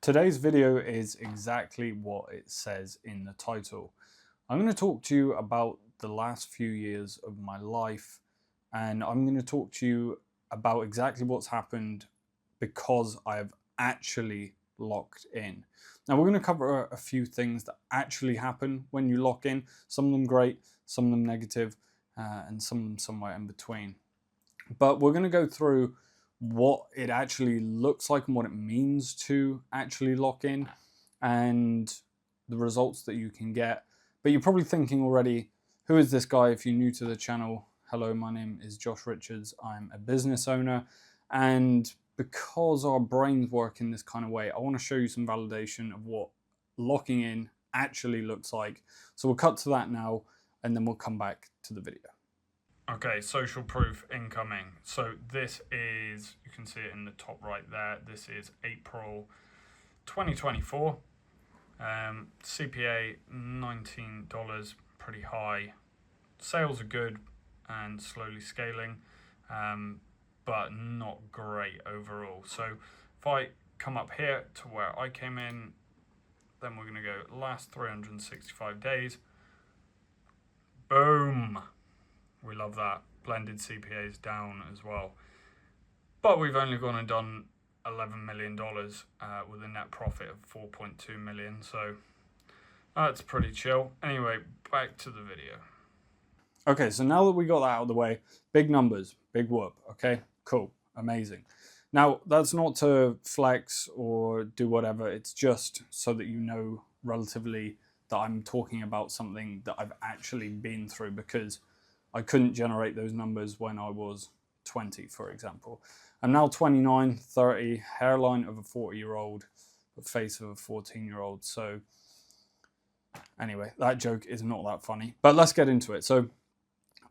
Today's video is exactly what it says in the title. I'm going to talk to you about the last few years of my life, and I'm going to talk to you about exactly what's happened because I've actually locked in. Now, we're going to cover a few things that actually happen when you lock in, some of them great, some of them negative, and some of them somewhere in between. But we're going to go through what it actually looks like and what it means to actually lock in and the results that you can get. But you're probably thinking already, who is this guy? If you're new to the channel, hello, my name is Josh Richards. I'm a business owner, and because our brains work in this kind of way, I want to show you some validation of what locking in actually looks like. So we'll cut to that now, and then we'll come back to the video. Okay, social proof incoming. So this is, you can see it in the top right there. This is April 2024. CPA $19, pretty high. Sales are good and slowly scaling, but not great overall. So if I come up here to where I came in, then we're going to go last 365 days. Boom. We love that. Blended CPA is down as well. But we've only gone and done $11 million with a net profit of 4.2 million. So that's pretty chill. Anyway, back to the video. Okay, so now that we got that out of the way, big numbers, big whoop. Okay, cool, amazing. Now, that's not to flex or do whatever. It's just so that you know relatively that I'm talking about something that I've actually been through, because I couldn't generate those numbers when I was 20, for example. I'm now 29, 30, hairline of a 40-year-old, the face of a 14-year-old. So anyway, that joke is not that funny, but let's get into it. So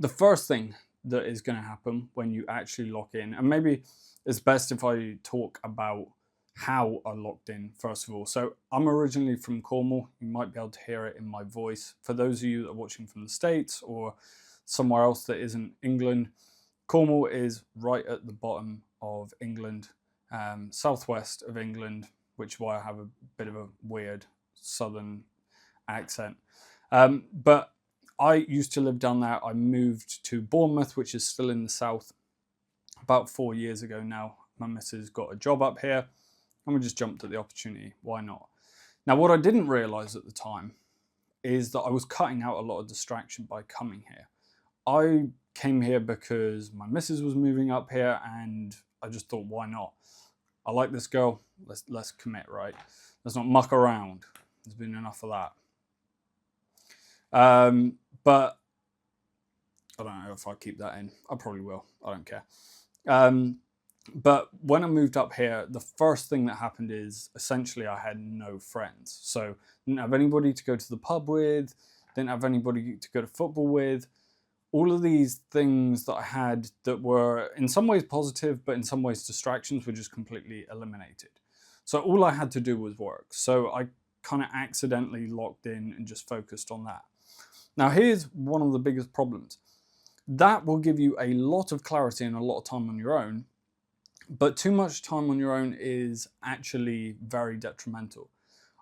the first thing that is going to happen when you actually lock in, and maybe it's best if I talk about how I locked in first of all. So I'm originally from Cornwall. You might be able to hear it in my voice. For those of you that are watching from the States or somewhere else that isn't England, Cornwall is right at the bottom of England, southwest of England, which is why I have a bit of a weird southern accent. But I used to live down there. I moved to Bournemouth, which is still in the south, about 4 years ago now. My missus got a job up here, and we just jumped at the opportunity. Why not? Now, what I didn't realise at the time is that I was cutting out a lot of distraction by coming here. I came here because my missus was moving up here, and I just thought, why not? I like this girl. Let's commit, right? Let's not muck around. There's been enough of that. But I don't know if I keep that in. I probably will. I don't care. But when I moved up here, the first thing that happened is essentially I had no friends. So didn't have anybody to go to the pub with, didn't have anybody to go to football with. All of these things that I had that were in some ways positive, but in some ways distractions, were just completely eliminated. So all I had to do was work. So I kind of accidentally locked in and just focused on that. Now, here's one of the biggest problems. That will give you a lot of clarity and a lot of time on your own, but too much time on your own is actually very detrimental.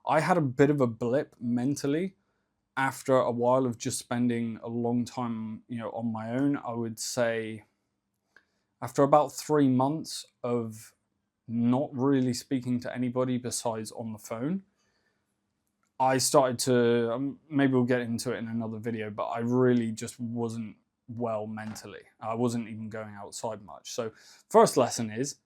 I had a bit of a blip mentally after a while of just spending a long time, on my own. I would say after about 3 months of not really speaking to anybody besides on the phone, I started to, maybe we'll get into it in another video, but I really just wasn't well mentally. I wasn't even going outside much. So first lesson is,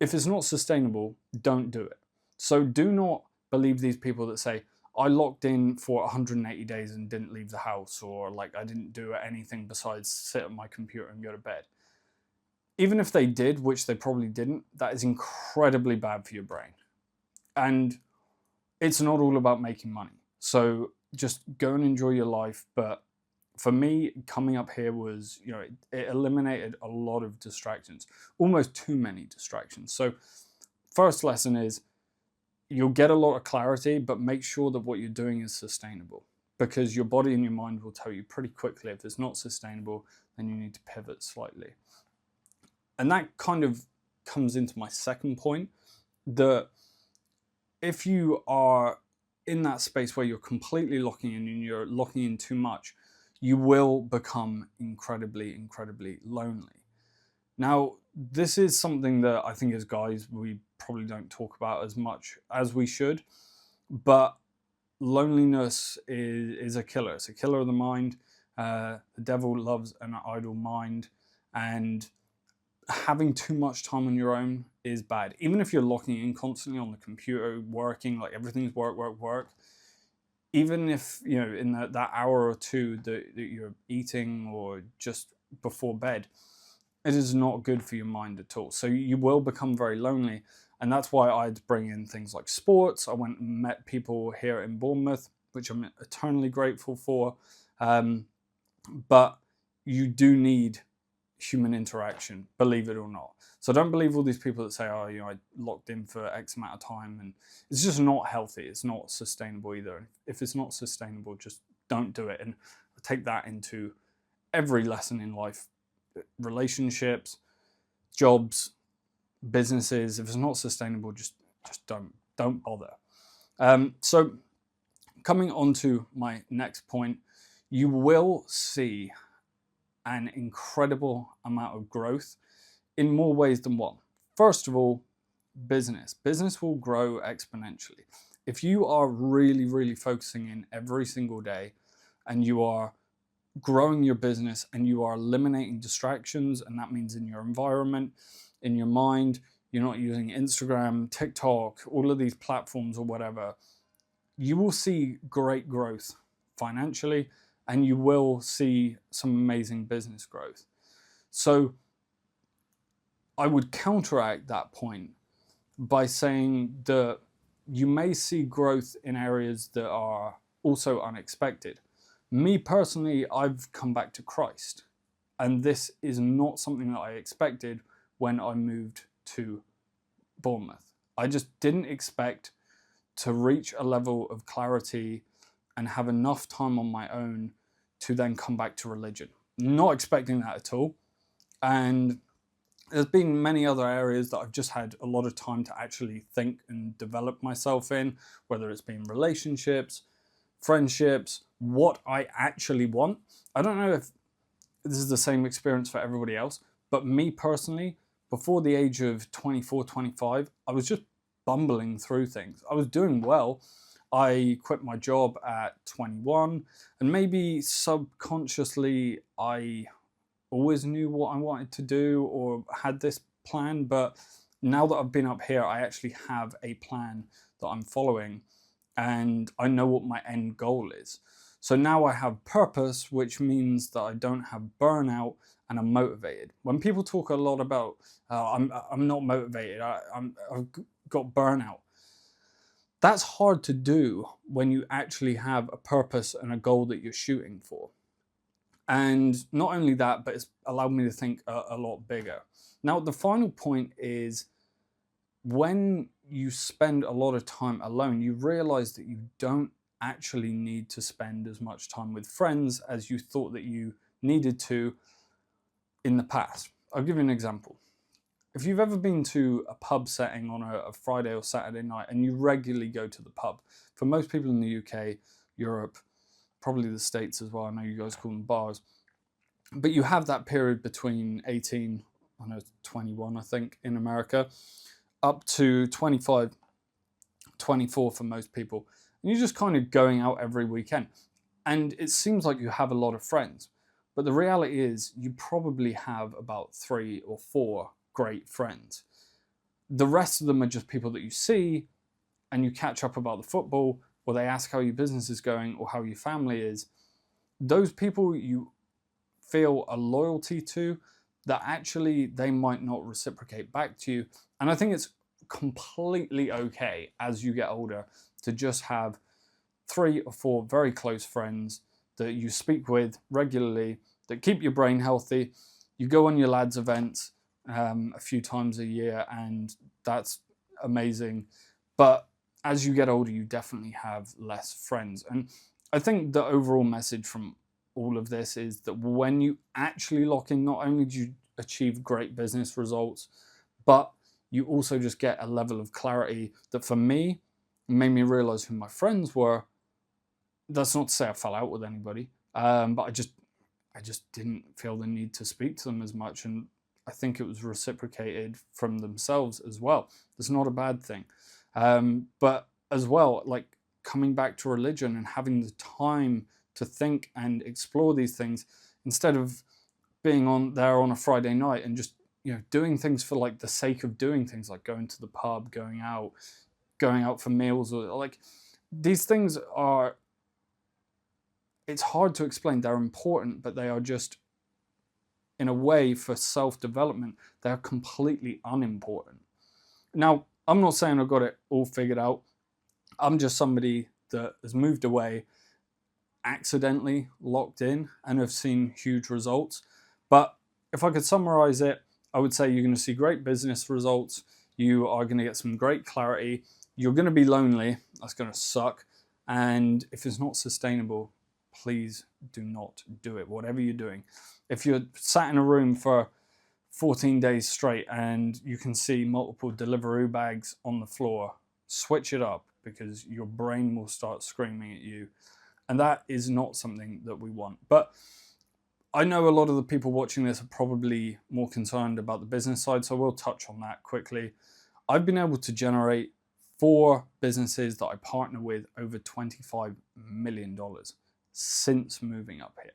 if it's not sustainable, don't do it. So do not believe these people that say, I locked in for 180 days and didn't leave the house, or like I didn't do anything besides sit at my computer and go to bed. Even if they did, which they probably didn't, that is incredibly bad for your brain. And it's not all about making money. So just go and enjoy your life. But for me, coming up here was, it eliminated a lot of distractions, almost too many distractions. So first lesson is, you'll get a lot of clarity, but make sure that what you're doing is sustainable, because your body and your mind will tell you pretty quickly if it's not sustainable, then you need to pivot slightly. And that kind of comes into my second point, that if you are in that space where you're completely locking in and you're locking in too much, you will become incredibly, incredibly lonely. Now, this is something that I think as guys, we probably don't talk about as much as we should, but loneliness is a killer. It's a killer of the mind. The devil loves an idle mind, and having too much time on your own is bad. Even if you're locking in constantly on the computer, working, like everything's work, work, work. Even if, you know, in that hour or two that you're eating or just before bed, it is not good for your mind at all. So you will become very lonely. And that's why I'd bring in things like sports. I went and met people here in Bournemouth, which I'm eternally grateful for. But you do need human interaction, believe it or not. So don't believe all these people that say, oh, you know, I locked in for X amount of time, and it's just not healthy. It's not sustainable either. If it's not sustainable, just don't do it. And I take that into every lesson in life: relationships, jobs, businesses. If it's not sustainable, just don't bother. So coming on to my next point, you will see an incredible amount of growth in more ways than one. First of all, business. Business will grow exponentially. If you are really, really focusing in every single day and you are growing your business and you are eliminating distractions, and that means in your environment, in your mind, you're not using Instagram, TikTok, all of these platforms or whatever, you will see great growth financially, and you will see some amazing business growth. So I would counteract that point by saying that you may see growth in areas that are also unexpected. Me personally, I've come back to Christ, and this is not something that I expected when I moved to Bournemouth. I just didn't expect to reach a level of clarity and have enough time on my own to then come back to religion. Not expecting that at all. And there's been many other areas that I've just had a lot of time to actually think and develop myself in, whether it's been relationships, friendships, what I actually want. I don't know if this is the same experience for everybody else, but me personally, before the age of 24, 25, I was just bumbling through things. I was doing well. I quit my job at 21, and maybe subconsciously I always knew what I wanted to do or had this plan, but now that I've been up here, I actually have a plan that I'm following, and I know what my end goal is. So now I have purpose, which means that I don't have burnout and I'm motivated. When people talk a lot about, I'm not motivated, I've got burnout, that's hard to do when you actually have a purpose and a goal that you're shooting for. And not only that, but it's allowed me to think a lot bigger. Now, the final point is, when you spend a lot of time alone, you realize that you don't actually need to spend as much time with friends as you thought that you needed to in the past. I'll give you an example. If you've ever been to a pub setting on a Friday or Saturday night and you regularly go to the pub, for most people in the UK, Europe, probably the States as well, I know you guys call them bars, but you have that period between 18, 21, I think, in America, up to 25, 24 for most people. And you're just kind of going out every weekend. And it seems like you have a lot of friends. But the reality is you probably have about 3 or 4 great friends. The rest of them are just people that you see and you catch up about the football, or they ask how your business is going or how your family is. Those people you feel a loyalty to, that actually they might not reciprocate back to you. And I think it's completely okay as you get older to just have 3 or 4 very close friends that you speak with regularly, that keep your brain healthy. You go on your lads events a few times a year, and that's amazing. But as you get older, you definitely have less friends. And I think the overall message from all of this is that when you actually lock in, not only do you achieve great business results, but you also just get a level of clarity that, for me, made me realize who my friends were. That's not to say I fell out with anybody, but I just didn't feel the need to speak to them as much, and I think it was reciprocated from themselves as well. That's not a bad thing, but as well, like coming back to religion and having the time to think and explore these things instead of being on there on a Friday night and just doing things for like the sake of doing things, like going to the pub, going out for meals, or like these things are. It's hard to explain. They're important, but they are just, in a way, for self-development, they're completely unimportant. Now, I'm not saying I've got it all figured out. I'm just somebody that has moved away, accidentally locked in, and have seen huge results. But if I could summarize it, I would say you're going to see great business results. You are going to get some great clarity. You're going to be lonely. That's going to suck. And if it's not sustainable, please do not do it, whatever you're doing. If you're sat in a room for 14 days straight and you can see multiple Deliveroo bags on the floor, switch it up, because your brain will start screaming at you. And that is not something that we want. But I know a lot of the people watching this are probably more concerned about the business side, so I will touch on that quickly. I've been able to generate 4 businesses that I partner with over $25 million since moving up here.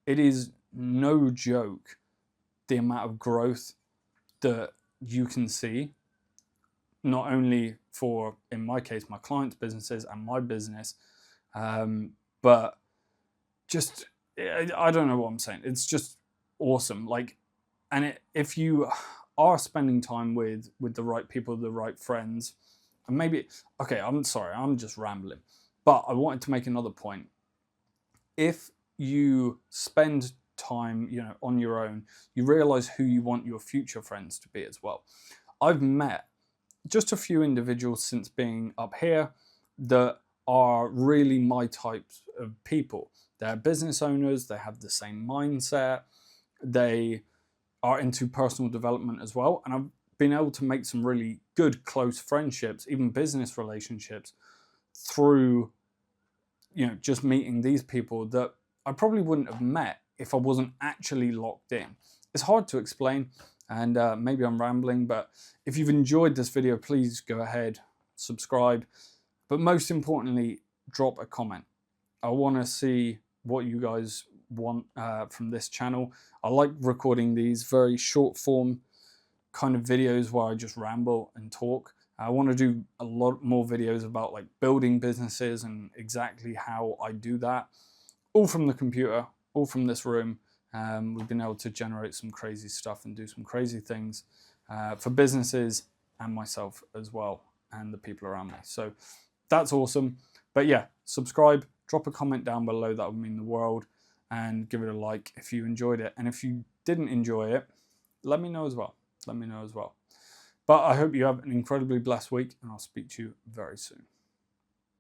It is no joke the amount of growth that you can see, not only for, in my case, my clients' businesses and my business, but just, I don't know what I'm saying. It's just awesome. Like, and if you are spending time with the right people, the right friends, and maybe, okay, I'm sorry, I'm just rambling, but I wanted to make another point. If you spend time, on your own, you realize who you want your future friends to be as well. I've met just a few individuals since being up here that are really my types of people. They're business owners, they have the same mindset, they are into personal development as well, and I've been able to make some really good close friendships, even business relationships, through just meeting these people that I probably wouldn't have met if I wasn't actually locked in. It's hard to explain, and maybe I'm rambling, but if you've enjoyed this video, please go ahead, subscribe, but most importantly, drop a comment. I want to see what you guys want from this channel. I like recording these very short form kind of videos where I just ramble and talk. I want to do a lot more videos about like building businesses and exactly how I do that. All from the computer, all from this room. We've been able to generate some crazy stuff and do some crazy things for businesses and myself as well, and the people around me. So that's awesome. But yeah, subscribe, drop a comment down below. That would mean the world. And give it a like if you enjoyed it. And if you didn't enjoy it, let me know as well. Let me know as well. But I hope you have an incredibly blessed week, and I'll speak to you very soon.